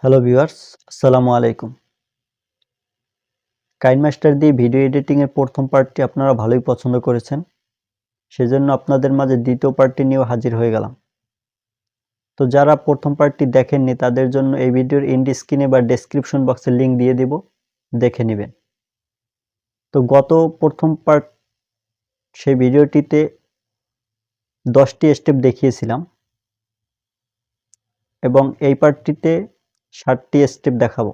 Hello viewers, আসসালামু আলাইকুম। KineMaster দিয়ে ভিডিও এডিটিং এর প্রথম পার্টটি আপনারা ভালোই পছন্দ করেছেন। সেজন্য আপনাদের মাঝে দ্বিতীয় পার্টটি নিয়েও হাজির হয়ে গেলাম। তো যারা প্রথম পার্টটি দেখেননি তাদের জন্য এই ভিডিওর এন্ড স্ক্রিনে বা ডেসক্রিপশন বক্সে লিংক দিয়ে দিব, দেখে নেবেন। তো গত প্রথম পার্ট সেই ভিডিওটিতে 10টি স্টেপ দেখিয়েছিলাম এবং এই পার্টটিতে 7টি স্টেপ দেখাবো।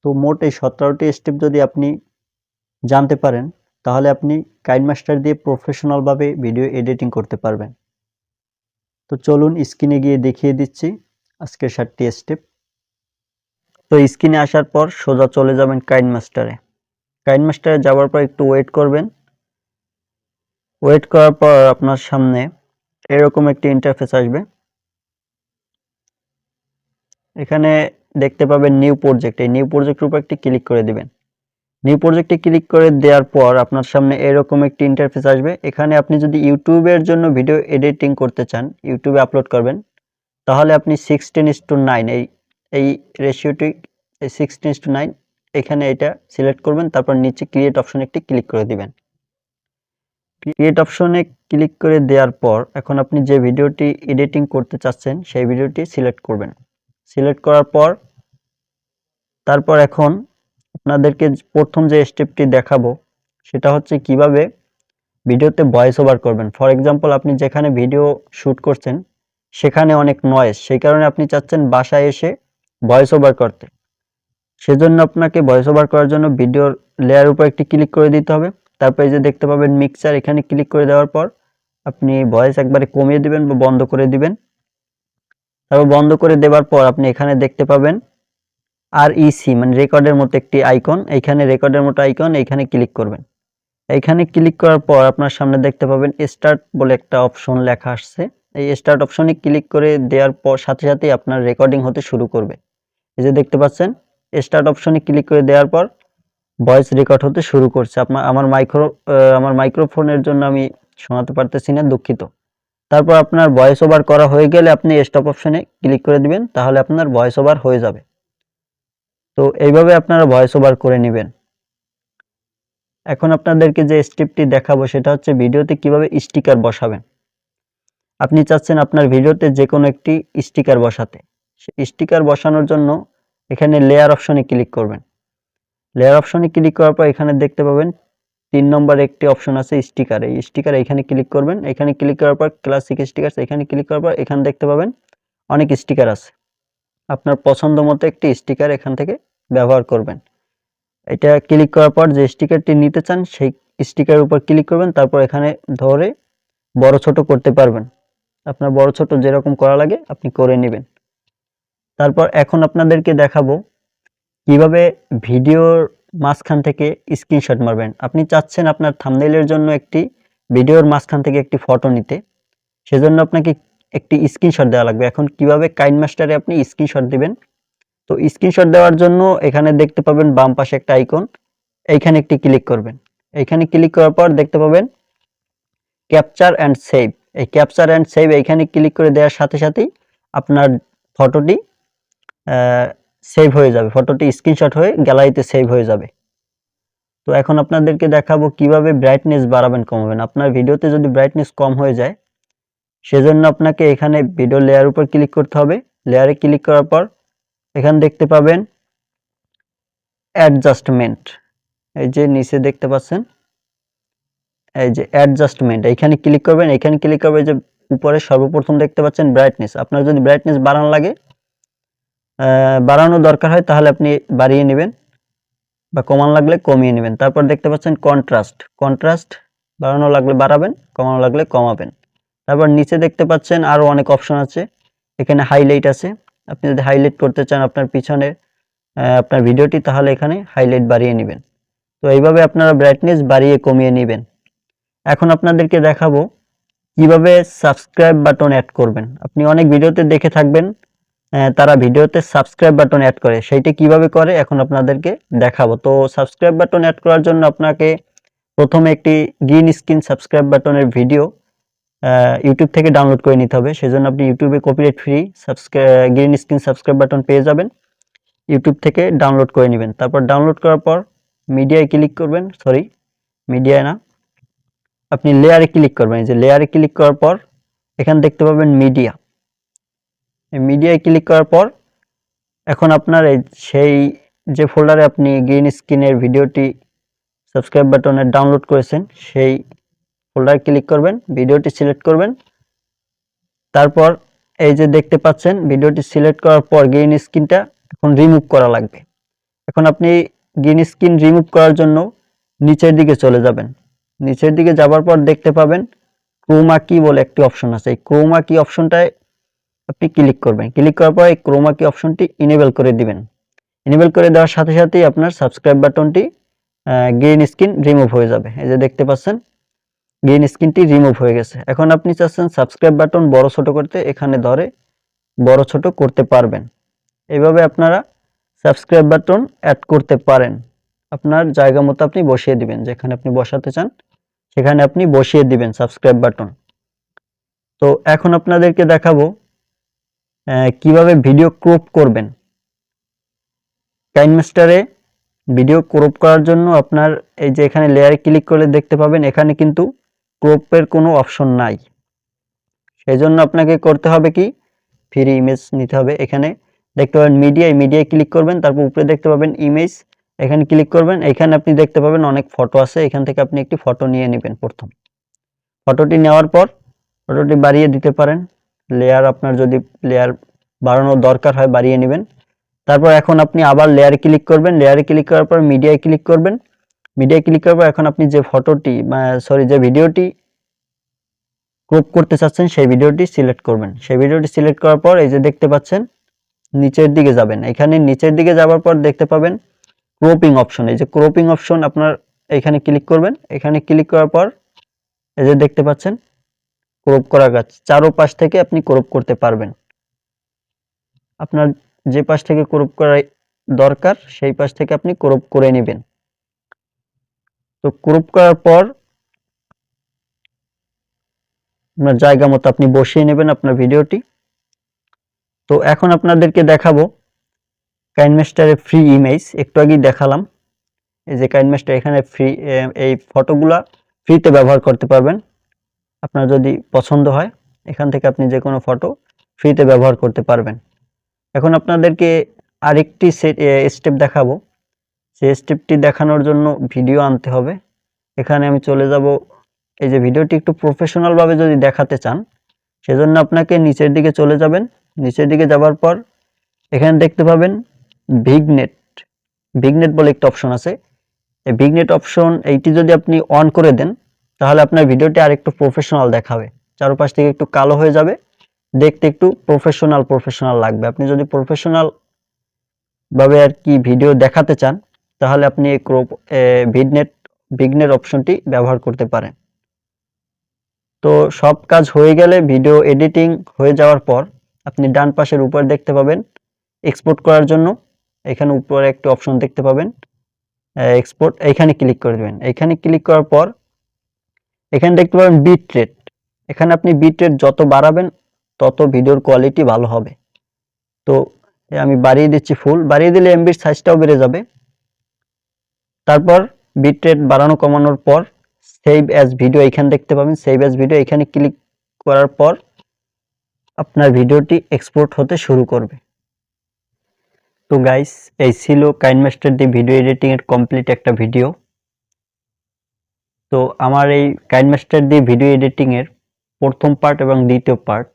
তো মোট এই 17টি স্টেপ যদি আপনি জানতে পারেন তাহলে আপনি কাইনমাস্টার দিয়ে প্রফেশনালভাবে ভিডিও এডিটিং করতে পারবেন। তো চলুন স্ক্রিনে গিয়ে দেখিয়ে দিচ্ছি আজকের 7টি স্টেপ। তো স্ক্রিনে আসার পর সোজা চলে যাবেন কাইনমাস্টারে। কাইনমাস্টারে যাওয়ার পর একটু ওয়েট করবেন। ওয়েট করার পর আপনার সামনে এরকম একটি ইন্টারফেস আসবে। এখানে দেখতে পাবেন নিউ প্রজেক্ট। এই নিউ প্রজেক্টের উপর একটি ক্লিক করে দিবেন। নিউ প্রজেক্টে ক্লিক করে দেওয়ার পর আপনার সামনে এরকম একটি ইন্টারফেস আসবে। এখানে আপনি যদি ইউটিউবের জন্য ভিডিও এডিটিং করতে চান, ইউটিউবে আপলোড করবেন, তাহলে আপনি 16:9 এই রেশিওটি 16:9 এখানে এটা সিলেক্ট করবেন। তারপর নিচে ক্রিয়েট অপশনে একটি ক্লিক করে দিবেন। ক্রিয়েট অপশনে ক্লিক করে দেওয়ার পর এখন আপনি যে ভিডিওটি এডিটিং করতে চাচ্ছেন সেই ভিডিওটি সিলেক্ট করবেন। সিলেক্ট করার পর তারপর এখন আপনাদেরকে প্রথম যে স্টেপটি দেখাবো সেটা হচ্ছে কিভাবে ভিডিওতে ভয়েস ওভার করবেন। ফর এক্সাম্পল, আপনি যেখানে ভিডিও শ্যুট করছেন সেখানে অনেক নয়েজ, সেই কারণে আপনি চাচ্ছেন বাসায় এসে ভয়েস ওভার করতে। সেজন্য আপনাকে ভয়েস ওভার করার জন্য ভিডিওর লেয়ার উপর একটি ক্লিক করে দিতে হবে। তারপর এই যে দেখতে পাবেন মিক্সার, এখানে ক্লিক করে দেওয়ার পর আপনি ভয়েস একবারে কমিয়ে দিবেন বা বন্ধ করে দিবেন। তারপর বন্ধ করে দেওয়ার পর আপনি এখানে দেখতে পাবেন REC মানে রেকর্ডের মতো একটি আইকন। এইখানে রেকর্ডের মতো আইকন, এইখানে ক্লিক করবেন। এইখানে ক্লিক করার পর আপনার সামনে দেখতে পাবেন স্টার্ট বলে একটা অপশন লেখা আসছে। এই স্টার্ট অপশনে ক্লিক করে দেওয়ার পর সাথে সাথেই আপনার রেকর্ডিং হতে শুরু করবে। এই যে দেখতে পাচ্ছেন স্টার্ট অপশনে ক্লিক করে দেওয়ার পর ভয়েস রেকর্ড হতে শুরু করছে। আমার মাইক্রোফোনের জন্য আমি শোনাতে পারতেছি না, দুঃখিত। তারপর আপনার ভয়েস ওভার করা হয়ে গেলে আপনি স্টপ অপশনে ক্লিক করে দিবেন, তাহলে আপনার ভয়েস ওভার হয়ে যাবে। তো এইভাবে আপনারা ভয়েস ওভার করে নেবেন। এখন আপনাদেরকে যে স্টেপটি দেখাবো সেটা হচ্ছে ভিডিওতে কিভাবে স্টিকার বসাবেন। আপনি চাচ্ছেন আপনার ভিডিওতে যে কোনো একটি স্টিকার বসাতে। স্টিকার বসানোর জন্য এখানে লেয়ার অপশনে ক্লিক করবেন। লেয়ার অপশনে ক্লিক করার পর এখানে দেখতে পাবেন 3 নম্বরে একটি অপশন আছে স্টিকার। এই স্টিকার এখানে ক্লিক করবেন। এখানে ক্লিক করার পর ক্লাসিক স্টিকার, এখানে ক্লিক করার পর এখানে দেখতে পাবেন অনেক স্টিকার আছে। আপনার পছন্দ মতো একটি স্টিকার এখান থেকে ব্যবহার করবেন। এটা ক্লিক করার পর যে স্টিকারটি নিতে চান সেই স্টিকারের উপর ক্লিক করবেন। তারপর এখানে ধরে বড় ছোট করতে পারবেন। আপনার বড় ছোট যেরকম করা লাগে আপনি করে নেবেন। তারপর এখন আপনাদেরকে দেখাবো কিভাবে ভিডিওর মাঝখান থেকে স্ক্রিনশট মারবেন। আপনি চাচ্ছেন আপনার থাম্বনেইলের জন্য একটি ভিডিওর মাঝখান থেকে একটি ফটো নিতে, সেজন্য আপনাকে একটি স্ক্রিনশট দেওয়া লাগবে। এখন কিভাবে কাইনমাস্টারে আপনি স্ক্রিনশট দিবেন, তো স্ক্রিনশট দেওয়ার জন্য এখানে দেখতে পাবেন বাম পাশে একটা আইকন, এইখানে একটি ক্লিক করবেন। এইখানে ক্লিক করার পর দেখতে পাবেন ক্যাপচার অ্যান্ড সেভ। এই ক্যাপচার অ্যান্ড সেভ এইখানে ক্লিক করে দেওয়ার সাথে সাথেই আপনার ফটোটি সেভ হয়ে যাবে, ফটোটি স্ক্রিনশট হয়ে গ্যালারিতে সেভ হয়ে যাবে। তো এখন আপনাদেরকে দেখাবো কিভাবে ব্রাইটনেস বাড়াবেন কমাবেন। আপনার ভিডিওতে যদি ব্রাইটনেস কম হয়ে যায় সেজন্য আপনাকে এখানে ভিডিও লেয়ার উপর ক্লিক করতে হবে। লেয়ারে ক্লিক করার পর এখানে দেখতে পাবেন অ্যাডজাস্টমেন্ট, এই যে নিচে দেখতে পাচ্ছেন এই যে অ্যাডজাস্টমেন্ট, এখানে ক্লিক করবেন। এখানে ক্লিক করবে যে উপরে সর্বপ্রথম দেখতে পাচ্ছেন ব্রাইটনেস। আপনার যদি ব্রাইটনেস বাড়ানো লাগে, বাড়ানো দরকার হয় তাহলে আপনি বাড়িয়ে নেবেন বা কমানো লাগলে কমিয়ে নেবেন। তারপর দেখতে পাচ্ছেন কন্ট্রাস্ট বাড়ানো লাগলে বাড়াবেন, কমানো লাগলে কমাবেন। তারপর নিচে দেখতে পাচ্ছেন আরো অনেক অপশন আছে। এখানে হাইলাইট আছে, আপনি যদি হাইলাইট করতে চান আপনার পিছনে আপনার ভিডিওটি, তাহলে এখানে হাইলাইট বাড়িয়ে নেবেন। তো এইভাবে আপনারা ব্রাইটনেস বাড়িয়ে কমিয়ে নেবেন। এখন আপনাদেরকে দেখাবো কিভাবে সাবস্ক্রাইব বাটন অ্যাড করবেন। আপনি অনেক ভিডিওতে দেখে থাকবেন তারা ভিডিওতে সাবস্ক্রাইব বাটন অ্যাড করে, সেইটা কিভাবে করে এখন আপনাদেরকে দেখাবো। তো সাবস্ক্রাইব বাটন অ্যাড করার জন্য আপনাকে প্রথমে একটি গ্রিন স্ক্রিন সাবস্ক্রাইব বাটনের ভিডিও ইউটিউব থেকে ডাউনলোড করে নিতে হবে। সেজন্য আপনি ইউটিউবে copyright free green screen subscribe button পেয়ে যাবেন। ইউটিউব থেকে ডাউনলোড করে নেবেন। তারপর ডাউনলোড করার পর মিডিয়ায় ক্লিক করবেন, মিডিয়ায় না, আপনি লেয়ারে ক্লিক করবেন। এই যে লেয়ারে ক্লিক করার পর এখানে দেখতে পাবেন মিডিয়া। এই মিডিয়ায় ক্লিক করার পর এখন আপনার সেই যে ফোল্ডারে আপনি গ্রিন স্ক্রিনের ভিডিওটি সাবস্ক্রাইব বাটনে ডাউনলোড করেছেন সেই ফোল্ডারে ক্লিক করবেন, ভিডিওটি সিলেক্ট করবেন। তারপর এই যে দেখতে পাচ্ছেন ভিডিওটি সিলেক্ট করার পর গ্রিন স্ক্রিনটা এখন রিমুভ করা লাগবে। এখন আপনি গ্রিন স্ক্রিন রিমুভ করার জন্য নিচের দিকে চলে যাবেন। নিচের দিকে যাবার পর দেখতে পাবেন ক্রোমা কি বলে একটি অপশন আছে। এই ক্রোমা কি অপশনটায় আপনি ক্লিক করবেন। ক্লিক করার পর এই ক্রোমা কি অপশনটি ইনেবল করে দিবেন। ইনেবল করে দেওয়ার সাথে সাথেই আপনার সাবস্ক্রাইব বাটনটি গ্রিন স্ক্রিন রিমুভ হয়ে যাবে। এই যে দেখতে পাচ্ছেন গ্রিন স্ক্রিনটি রিমুভ হয়ে গেছে। এখন আপনি চাচ্ছেন সাবস্ক্রাইব বাটন বড় ছোট করতে, এখানে ধরে বড় ছোট করতে পারবেন। এইভাবে আপনারা সাবস্ক্রাইব বাটন অ্যাড করতে পারেন। আপনার জায়গা মতো আপনি বসিয়ে দিবেন, যেখানে আপনি বসাতে চান সেখানে আপনি বসিয়ে দিবেন সাবস্ক্রাইব বাটন। তো এখন আপনাদেরকে দেখাবো কিভাবে ভিডিও ক্রপ করবেন। কাইনমাস্টারে ভিডিও ক্রপ করার জন্য আপনার এই যে এখানে লেয়ারে ক্লিক করলে দেখতে পাবেন এখানে কিন্তু ক্রপের কোনো অপশন নাই। সেই জন্য আপনাকে করতে হবে কি, ফ্রি ইমেজ নিতে হবে। এখানে দেখতে পাবেন মিডিয়ায় ক্লিক করবেন, তারপর উপরে দেখতে পাবেন ইমেজ, এখানে ক্লিক করবেন। এখানে আপনি দেখতে পাবেন অনেক ফটো আছে, এখান থেকে আপনি একটি ফটো নিয়ে নেবেন। প্রথম ফটোটি নেওয়ার পর ফটোটি বাড়িয়ে দিতে পারেন, লেয়ার আপনার যদি লেয়ার বাড়ানোর দরকার হয় বাড়িয়ে নেবেন। তারপর এখন আপনি আবার লেয়ারে ক্লিক করবেন, লেয়ারে ক্লিক করার পর মিডিয়ায় ক্লিক করবেন। মিডিয়ায় ক্লিক করার পর এখন আপনি যে ফটোটি যে ভিডিওটি ক্রপ করতে চাচ্ছেন সেই ভিডিওটি সিলেক্ট করবেন। সেই ভিডিওটি সিলেক্ট করার পর এই যে দেখতে পাচ্ছেন নিচের দিকে যাবেন। এখানে নিচের দিকে যাওয়ার পর দেখতে পাবেন ক্রপিং অপশন। এই যে ক্রপিং অপশন আপনার এখানে ক্লিক করবেন। এখানে ক্লিক করার পর এই যে দেখতে পাচ্ছেন ক্রপ করা গাছ, চারোপাশ থেকে আপনি ক্রপ করতে পারবেন। আপনার যে পাশ থেকে ক্রপ করা দরকার সেই পাশ থেকে আপনি ক্রপ করে নেবেন। তো ক্রপ করার পর আপনার জায়গা মতো আপনি বসিয়ে নেবেন আপনার ভিডিওটি। তো এখন আপনাদেরকে দেখাবো কাইনমাস্টারে ফ্রি ইমেজ। একটু আগেই দেখালাম এই যে কাইনমাস্টার এখানে ফ্রি, এই ফটোগুলা ফ্রিতে ব্যবহার করতে পারবেন। আপনার যদি পছন্দ হয় এখান থেকে আপনি যে কোনো ফটো ফ্রিতে ব্যবহার করতে পারবেন। এখন আপনাদেরকে আরেকটি স্টেপ দেখাবো। সেই স্টেপটি দেখানোর জন্য ভিডিও আনতে হবে। এখানে আমি চলে যাব। এই যে ভিডিওটি একটু প্রফেশনাল ভাবে যদি দেখাতে চান সেজন্য আপনাকে নিচের দিকে চলে যাবেন। নিচের দিকে যাবার পর এখানে দেখতে পাবেন ভিগনেট বলে একটা অপশন আছে। এই ভিগনেট অপশন এইটি যদি আপনি অন করে দেন তাহলে আপনার ভিডিওটি আরেকটু প্রফেশনাল দেখাবে, চারপাশ থেকে একটু কালো হয়ে যাবে, দেখতে একটু প্রফেশনাল লাগবে। আপনি যদি প্রফেশনাল ভাবে আর কি ভিডিও দেখাতে চান তাহলে আপনি এই ভিগনেট অপশনটি ব্যবহার করতে পারেন। তো সব কাজ হয়ে গেলে ভিডিও এডিটিং হয়ে যাওয়ার পর আপনি ডান পাশের উপর দেখতে পাবেন এক্সপোর্ট করার জন্য এখানে উপরে একটি অপশন দেখতে পাবেন এক্সপোর্ট, এখানে ক্লিক করে দেবেন। এখানে ক্লিক করার পর এখানে দেখতে পাবেন বিট রেট। এখানে আপনি বিট রেট যত বাড়াবেন তত ভিডিওর কোয়ালিটি ভালো হবে। তো আমি বাড়িয়ে দিচ্ছি ফুল, বাড়িয়ে দিলে এমবির সাইজটাও বেড়ে যাবে। তারপর বিট রেট বাড়ানো কমানোর পর সেভ অ্যাজ ভিডিও এখানে দেখতে পাবেন সেভ অ্যাজ ভিডিও, এখানে ক্লিক করার পর আপনার ভিডিওটি এক্সপোর্ট হতে শুরু করবে। তো গাইস এই ছিল কাইনমাস্টার দিয়ে ভিডিও এডিটিং এর কমপ্লিট একটা ভিডিও। তো আমার এই কাইনমাস্টার দিয়ে ভিডিও এডিটিং এর প্রথম পার্ট এবং দ্বিতীয় পার্ট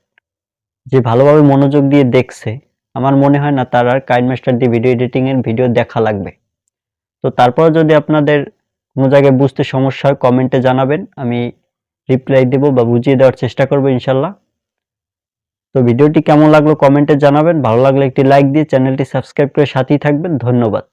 যে ভালোভাবে মনোযোগ দিয়ে দেখছে আমার মনে হয় না তার আর কাইনমাস্টার দিয়ে ভিডিও এডিটিং এর ভিডিও দেখা লাগবে। তো তারপর যদি আপনাদের কোনো জায়গায় বুঝতে সমস্যা হয় কমেন্টে জানাবেন, আমি রিপ্লাই দেব বা বুঝিয়ে দেওয়ার চেষ্টা করব ইনশাল্লাহ। তো ভিডিওটি কেমন লাগলো কমেন্টে জানাবেন, ভালো লাগলে একটি লাইক দিয়ে চ্যানেলটি সাবস্ক্রাইব করে সাথেই থাকবেন। ধন্যবাদ।